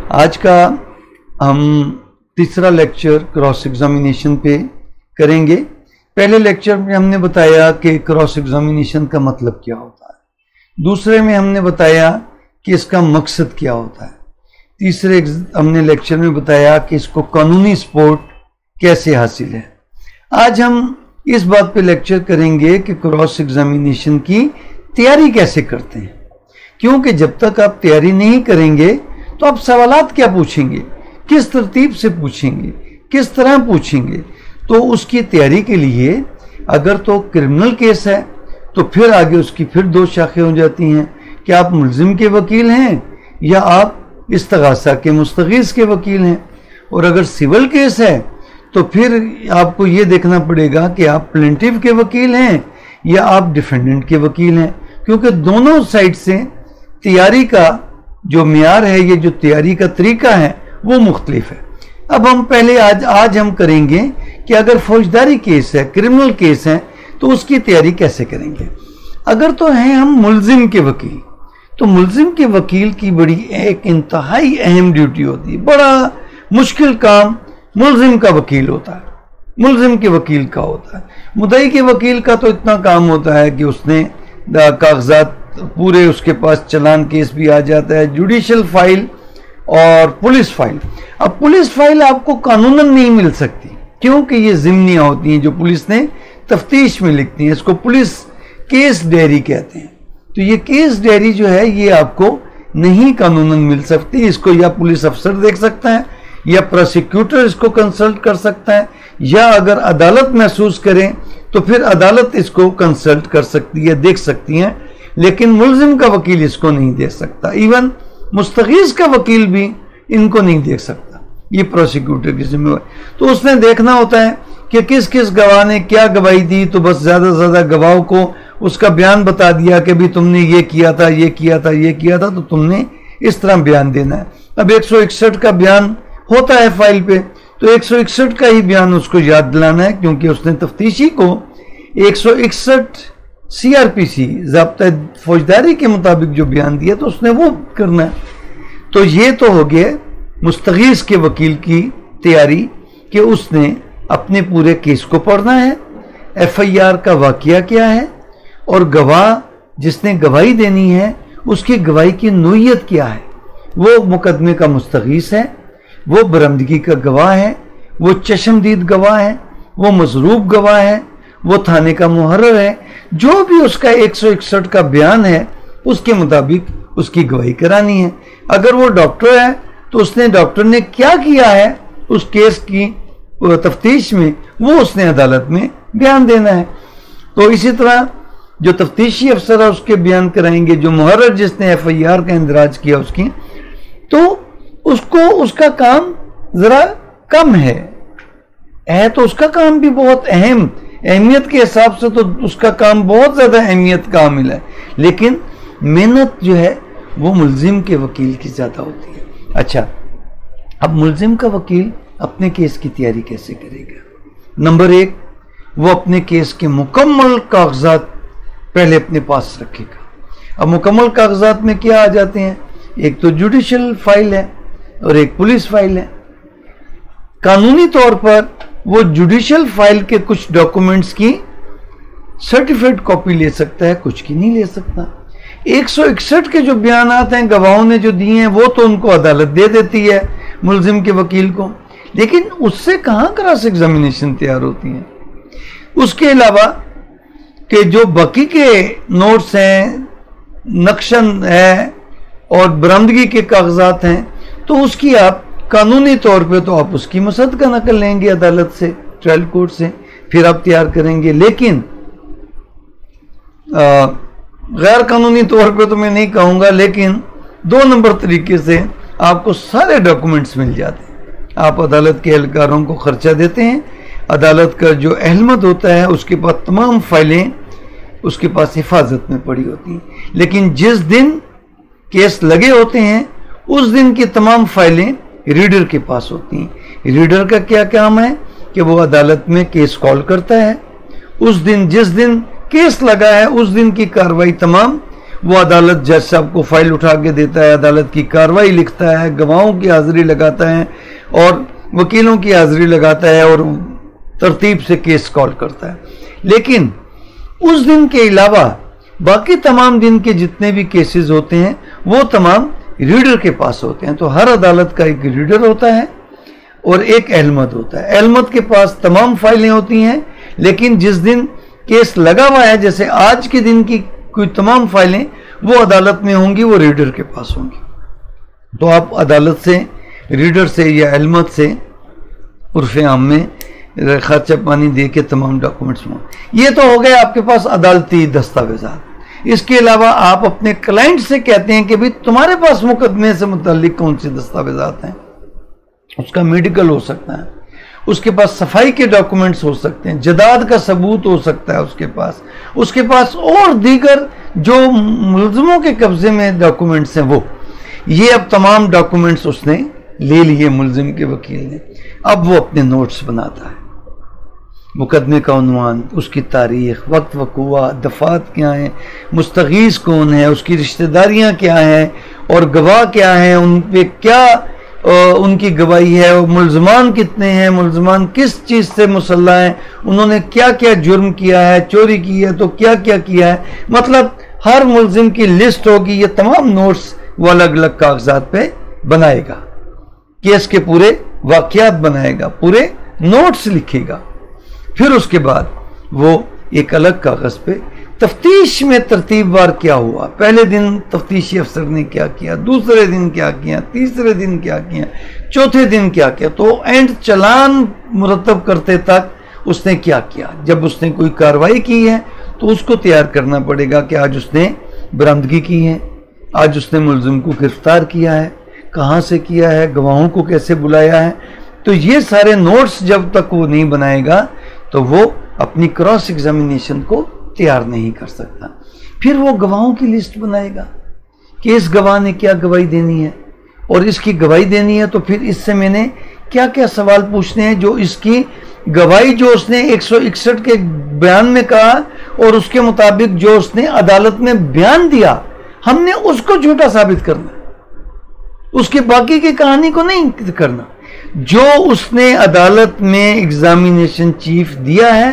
आज का हम तीसरा लेक्चर क्रॉस एग्जामिनेशन पे करेंगे। पहले लेक्चर में हमने बताया कि क्रॉस एग्जामिनेशन का मतलब क्या होता है, दूसरे में हमने बताया कि इसका मकसद क्या होता है, तीसरे हमने लेक्चर में बताया कि इसको कानूनी सपोर्ट कैसे हासिल है। आज हम इस बात पे लेक्चर करेंगे कि क्रॉस एग्जामिनेशन की तैयारी कैसे करते हैं, क्योंकि जब तक आप तैयारी नहीं करेंगे तो आप सवालात क्या पूछेंगे, किस तरतीब से पूछेंगे, किस तरह पूछेंगे। तो उसकी तैयारी के लिए अगर तो क्रिमिनल केस है तो फिर आगे उसकी फिर दो शाखें हो जाती हैं कि आप मुल्जिम के वकील हैं या आप इस्तगासा के मुस्तगीस के वकील हैं। और अगर सिविल केस है तो फिर आपको ये देखना पड़ेगा कि आप प्लेंटिव के वकील हैं या आप डिफेंडेंट के वकील हैं, क्योंकि दोनों साइड से तैयारी का जो मियार है, ये जो तैयारी का तरीका है वो मुख्तलिफ है। अब हम पहले आज हम करेंगे कि अगर फौजदारी केस है, क्रिमिनल केस है, तो उसकी तैयारी कैसे करेंगे। अगर तो हैं हम मुल्जिम के वकील, तो मुल्जिम के वकील की बड़ी एक इंतहाई अहम ड्यूटी होती है, बड़ा मुश्किल काम मुल्जिम का वकील होता है, मुल्जिम के वकील का होता है। मुद्दई के वकील का तो इतना काम होता है कि उसने कागजात पूरे, उसके पास चलान केस भी आ जाता है, जुडिशियल फाइल और पुलिस फाइल। अब पुलिस फाइल आपको कानूनन नहीं मिल सकती, क्योंकि ये ज़िम्नियाँ होती हैं जो पुलिस ने तफ्तीश में लिखती हैं, इसको पुलिस केस डायरी कहते हैं। तो ये केस डायरी जो है ये आपको नहीं कानूनन मिल सकती, इसको या पुलिस अफसर देख सकता है या प्रोसिक्यूटर इसको कंसल्ट कर सकता है, या अगर अदालत महसूस करें तो फिर अदालत इसको कंसल्ट कर सकती है, देख सकती है, लेकिन मुल्जिम का वकील इसको नहीं देख सकता। इवन मुस्तगीस का वकील भी इनको नहीं देख सकता, ये प्रोसिक्यूटर की जिम्मेवारी। तो उसने देखना होता है कि किस किस गवाह ने क्या गवाही दी, तो बस ज़्यादा से ज़्यादा गवाहों को उसका बयान बता दिया कि भी तुमने ये किया था, ये किया था, ये किया था, तो तुमने इस तरह बयान देना है। अब 161 का बयान होता है फाइल पे, तो 161 का ही बयान उसको याद दिलाना है, क्योंकि उसने तफ्तीशी को 161 CRPC ज़ाब्ता फौजदारी के मुताबिक जो बयान दिया तो उसने वो करना है। तो ये तो हो गया मुस्तगीस के वकील की तैयारी कि उसने अपने पूरे केस को पढ़ना है, FIR का वाकया क्या है और गवाह जिसने गवाही देनी है उसकी गवाही की नोयत क्या है, वो मुकदमे का मुस्तगीस है, वो बरामदगी का गवाह है, वो चश्मदीद गवाह है, वो मजरूब गवाह है, वो थाने का मुहर्रर है। जो भी उसका 161 का बयान है उसके मुताबिक उसकी गवाही करानी है। अगर वो डॉक्टर है तो उसने डॉक्टर ने क्या किया है उस केस की तफ्तीश में, वो उसने अदालत में बयान देना है। तो इसी तरह जो तफ्तीशी अफसर है उसके बयान कराएंगे, जो मुहर्रर जिसने FIR का इंदराज किया उसकी, तो उसको उसका काम जरा कम है तो उसका काम भी बहुत अहमियत के हिसाब से तो उसका काम बहुत ज्यादा अहमियत का हामिल है, लेकिन मेहनत जो है वो मुल्जिम के वकील की ज्यादा होती है। अच्छा, अब मुल्जिम का वकील अपने केस की तैयारी कैसे करेगा। नंबर 1, वो अपने केस के मुकम्मल कागजात पहले अपने पास रखेगा। अब मुकम्मल कागजात में क्या आ जाते हैं, एक तो जुडिशियल फाइल है और एक पुलिस फाइल है। कानूनी तौर पर वो जुडिशियल फाइल के कुछ डॉक्यूमेंट्स की सर्टिफाइड कॉपी ले सकता है, कुछ की नहीं ले सकता। 161 के जो बयानात हैं गवाहों ने जो दिए हैं वो तो उनको अदालत दे देती है मुल्जिम के वकील को, लेकिन उससे कहाँ क्रॉस एग्जामिनेशन तैयार होती है। उसके अलावा कि जो बाकी के नोट्स हैं, नक्शन है और बरामदगी के कागजात हैं, तो उसकी आप कानूनी तौर पे तो आप उसकी मुसद्दका नकल लेंगे अदालत से, ट्रायल कोर्ट से, फिर आप तैयार करेंगे। लेकिन गैर कानूनी तौर पे तो मैं नहीं कहूँगा, लेकिन 2 नंबर तरीके से आपको सारे डॉक्यूमेंट्स मिल जाते हैं। आप अदालत के एहलकारों को खर्चा देते हैं, अदालत का जो अहलमत होता है उसके पास तमाम फाइलें उसके पास हिफाजत में पड़ी होती हैं, लेकिन जिस दिन केस लगे होते हैं उस दिन की तमाम फाइलें रीडर के पास होती हैं। रीडर का क्या काम है कि वो अदालत में केस कॉल करता है, उस दिन जिस दिन केस लगा है उस दिन की कार्रवाई तमाम वो अदालत जज साहब को फाइल उठा के देता है, अदालत की कार्रवाई लिखता है, गवाहों की हाजिरी लगाता है और वकीलों की हाजिरी लगाता है और तरतीब से केस कॉल करता है। लेकिन उस दिन के अलावा बाकी तमाम दिन के जितने भी केसेस होते हैं वो तमाम रीडर के पास होते हैं। तो हर अदालत का एक रीडर होता है और एक अहलमद होता है। अहलमद के पास तमाम फाइलें होती हैं, लेकिन जिस दिन केस लगा हुआ है, जैसे आज के दिन की कोई तमाम फाइलें वो अदालत में होंगी, वो रीडर के पास होंगी। तो आप अदालत से, रीडर से या अहलमद से उर्फ़े आम में खर्चा पानी दे के तमाम डॉक्यूमेंट्स में, ये तो हो गए आपके पास अदालती दस्तावेजात। इसके अलावा आप अपने क्लाइंट से कहते हैं कि भाई तुम्हारे पास मुकदमे से मुताल्लिक कौन से दस्तावेजात हैं। उसका मेडिकल हो सकता है, उसके पास सफाई के डॉक्यूमेंट्स हो सकते हैं, जदाद का सबूत हो सकता है उसके पास और दीगर जो मुलजमों के कब्जे में डॉक्यूमेंट्स हैं वो, ये अब तमाम डॉक्यूमेंट्स उसने ले लिए मुलजिम के वकील ने। अब वो अपने नोट्स बनाता है, मुकदमे का उन्वान, उसकी तारीख, वक्त वक़ुआ, दफात क्या हैं, मुस्तगीस कौन है, उसकी रिश्तेदारियां क्या हैं और गवाह क्या हैं, उन पे क्या उनकी गवाही है, और मुलजमान कितने हैं, मुलजमान किस चीज़ से मुसल्ला हैं, उन्होंने क्या क्या जुर्म किया है, चोरी की है तो क्या क्या किया है, मतलब हर मुलजिम की लिस्ट होगी। ये तमाम नोट्स वो अलग अलग कागजात पे बनाएगा, केस के पूरे वाक़यात बनाएगा, पूरे नोट्स लिखेगा। फिर उसके बाद वो एक अलग कागज पे तफ्तीश में तरतीबवार क्या हुआ, पहले दिन तफ्तीशी अफसर ने क्या किया, दूसरे दिन क्या किया, तीसरे दिन क्या किया, चौथे दिन क्या किया, तो एंड चलान मुरतब करते तक उसने क्या किया। जब उसने कोई कार्रवाई की है तो उसको तैयार करना पड़ेगा कि आज उसने बरामदगी की है, आज उसने मुलजिम को गिरफ्तार किया है, कहाँ से किया है, गवाहों को कैसे बुलाया है। तो ये सारे नोट्स जब तक वो नहीं बनाएगा तो वो अपनी क्रॉस एग्जामिनेशन को तैयार नहीं कर सकता। फिर वो गवाहों की लिस्ट बनाएगा कि इस गवाह ने क्या गवाही देनी है और इसकी गवाही देनी है, तो फिर इससे मैंने क्या क्या सवाल पूछने हैं, जो इसकी गवाही जो उसने 161 के बयान में कहा और उसके मुताबिक जो उसने अदालत में बयान दिया, हमने उसको झूठा साबित करना, उसकी बाकी की कहानी को नहीं करना। जो उसने अदालत में एग्जामिनेशन चीफ दिया है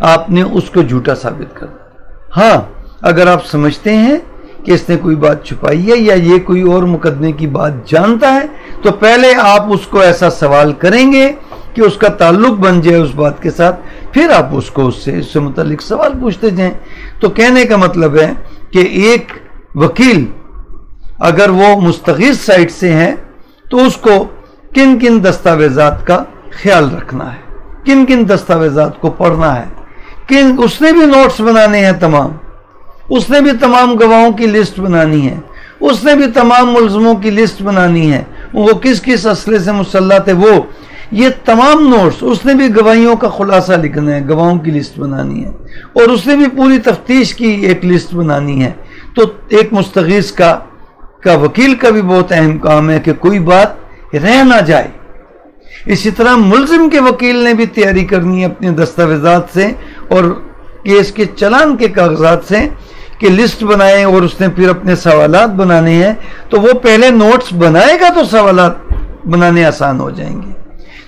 आपने उसको झूठा साबित करना। हाँ, अगर आप समझते हैं कि इसने कोई बात छुपाई है या ये कोई और मुकदमे की बात जानता है, तो पहले आप उसको ऐसा सवाल करेंगे कि उसका ताल्लुक बन जाए उस बात के साथ, फिर आप उसको उससे मुतालिक सवाल पूछते जाएं। तो कहने का मतलब है कि एक वकील अगर वो मुस्तगीस साइड से है तो उसको किन किन दस्तावेजात का ख्याल रखना है, किन किन दस्तावेजात को पढ़ना है, किन उसने भी नोट्स बनाने हैं तमाम, उसने भी तमाम गवाहों की लिस्ट बनानी है, उसने भी तमाम मुलजमों की लिस्ट बनानी है, वो किस किस असले से मुसल्ला थे, वो ये तमाम नोट्स, उसने भी गवाहियों का खुलासा लिखना है, गवाहों की लिस्ट बनानी है और उसने भी पूरी तफ्तीश की एक लिस्ट बनानी है। तो एक मुस्तगीस का वकील का भी बहुत अहम काम है कि कोई बात रह ना जाए। इसी तरह मुलजिम के वकील ने भी तैयारी करनी है अपने दस्तावेजात से और केस के चलान के कागजात से कि लिस्ट बनाए और उसने फिर अपने सवालात बनाने हैं। तो वो पहले नोट्स बनाएगा तो सवालात बनाने आसान हो जाएंगे।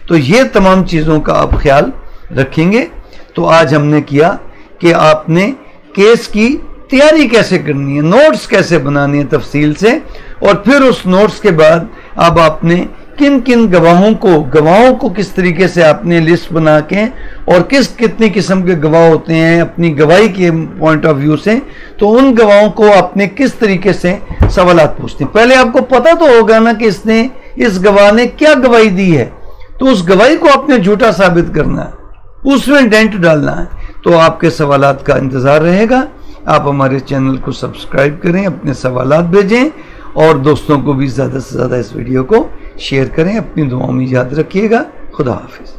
तो ये तमाम चीज़ों का आप ख्याल रखेंगे। तो आज हमने किया कि आपने केस की तैयारी कैसे करनी है, नोट्स कैसे बनाने हैं तफसील से, और फिर उस नोट्स के बाद अब आपने किन किन गवाहों को किस तरीके से आपने लिस्ट बना के और कितनी किस्म के गवाह होते हैं अपनी गवाही के पॉइंट ऑफ व्यू से, तो उन गवाहों को आपने किस तरीके से सवालात पूछते हैं। पहले आपको पता तो होगा ना कि इस गवाह ने क्या गवाही दी है, तो उस गवाही को आपने झूठा साबित करना है, उसमें डेंट डालना है। तो आपके सवालात का इंतजार रहेगा। आप हमारे चैनल को सब्सक्राइब करें, अपने सवालात भेजें और दोस्तों को भी ज़्यादा से ज़्यादा इस वीडियो को शेयर करें। अपनी दुआओं में याद रखिएगा। खुदा हाफिज़।